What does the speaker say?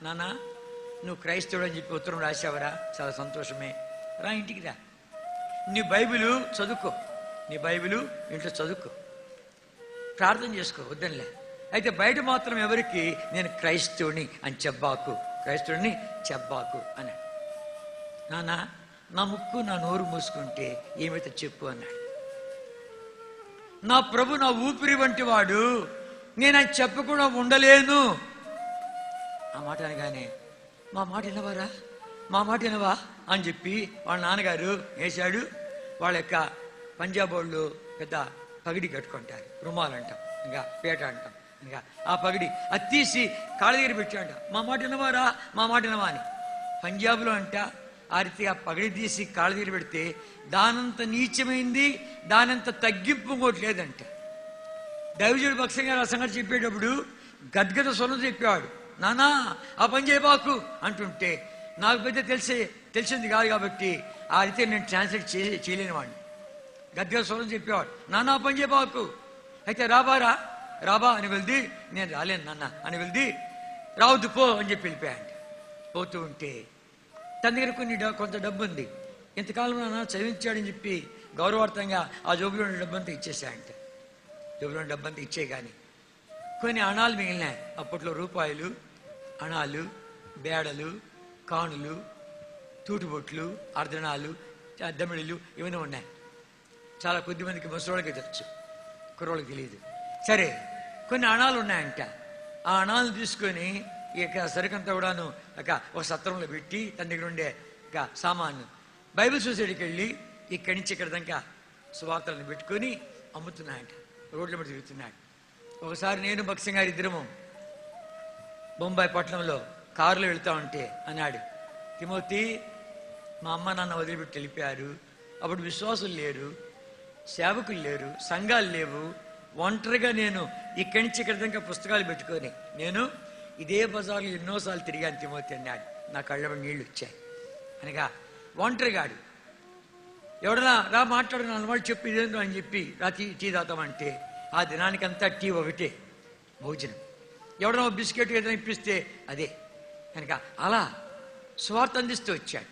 నాన్న నువ్వు క్రైస్తవుడు అని చెప్పి ఉత్తరం రాసావరా, చాలా సంతోషమే, రా ఇంటికి రా, నీ బైబిలు చదువుకో, నీ బైబిలు ఇంట్లో చదువుకో, ప్రార్థన చేసుకో, వద్దనిలే. అయితే బయట మాత్రం ఎవరికి నేను క్రైస్తవుని అని చెప్పాకు, క్రైస్తవుడిని చెప్పాకు అన్నాడు. నాన్న నా ముక్కు నా నోరు మూసుకుంటే ఏమైతే చెప్పు అన్నాడు. నా ప్రభు నా ఊపిరి వంటి వాడు, నేను అది చెప్పకుండా ఉండలేను. ఆ మాట అనగానే మా మాట వినవారా, మా మాట వినవా అని చెప్పి వాళ్ళ నాన్నగారు వేశాడు. వాళ్ళ యొక్క పంజాబ్ వాళ్ళు పెద్ద పగిడి కట్టుకుంటారు, రుమాలు అంటాం, ఇంకా పేట అంటాం, ఇంకా ఆ పగిడి అది తీసి కాళ్ళ దగ్గర పెట్టాడు. మా మాట వినవారా, మా మాట వినవా అని. పంజాబ్లో అంట ఆ రీతిగా పగిడి తీసి కాళ్ళ దగ్గర పెడితే దానంత నీచమైంది, దానంత తగ్గింపు ఇంకోటి లేదంట. దైవజుడు భక్సింగ్ గారు ఆ సంగతి చెప్పేటప్పుడు గద్గద స్వరం చెప్పేవాడు, నానా ఆ పని చేయబాకు అంటుంటే నాకు పెద్ద తెలిసింది కాదు కాబట్టి ఆ రీతి నేను ట్రాన్స్లేట్ చేయలేని వాడిని. గద్గద స్వరం చెప్పేవాడు, నానా ఆ పని చేయబాకు. అయితే రాబా అని వెళ్ది, నేను రాలేను నాన్న అని వెళ్ది, రావద్దు పో అని చెప్పి వెళ్ళిపోయాడు. పోతూ ఉంటే తన దగ్గర కొంత డబ్బు ఉంది, ఇంతకాలం నాన్న చదివించాడని చెప్పి గౌరవార్థంగా ఆ జోబులో డబ్బంతా ఇచ్చేసాయంట. జోబులో డబ్బంతా ఇచ్చే కానీ కొన్ని అణాలు మిగిలినాయి. అప్పట్లో రూపాయలు, అణాలు, బేడలు, కాణులు, తూటుబొట్లు, అర్ధనాలు, దమిడులు ఇవన్నీ ఉన్నాయి. చాలా కొద్దిమందికి ముసలోళ్ళకి తెలుసు, కుర్రోళ్ళకి తెలియదు. సరే కొన్ని అణాలు ఉన్నాయంట. ఆ అణాలను తీసుకొని ఇక సరికంతా కూడాను ఒక సత్రంలో పెట్టి తన దగ్గర ఉండే ఇక సామాను బైబిల్ సొసైటీకి వెళ్ళి ఇక్కడి నుంచి ఇక్కడ దాకా సువార్తలను పెట్టుకొని అమ్ముతున్నాయంట, రోడ్ల మీద తిరుగుతున్నాడు. ఒకసారి నేను భక్సింగ్ గారి ఇద్దరము బొంబాయి పట్టణంలో కారులో వెళ్తా ఉంటే అన్నాడు, తిమోతి మా అమ్మ నాన్న వదిలిపెట్టి వెళ్ళిపోయారు, అప్పుడు విశ్వాసులు లేరు, సేవకులు లేరు, సంఘాలు లేవు, ఒంటరిగా నేను ఇక్కడి నుంచి ఇక్కడ దాకా పుస్తకాలు పెట్టుకొని నేను ఇదే బజార్లో ఎన్నోసార్లు తిరిగాను తిమోతి అన్నాడు. నా కళ్ళ నీళ్ళు వచ్చాయి. అనగా ఒంటరిగాడు, ఎవడన్నా రా మాట్లాడు నాన్న వాళ్ళు చెప్పి ఇదేందో అని చెప్పి రా టీ తాతామంటే ఆ దినానికంతా టీ ఒకటే భోజనం, ఎవడన్నా బిస్కెట్ ఏదైనా ఇప్పిస్తే అదే కనుక అలా స్వార్థ అందిస్తూ వచ్చాడు.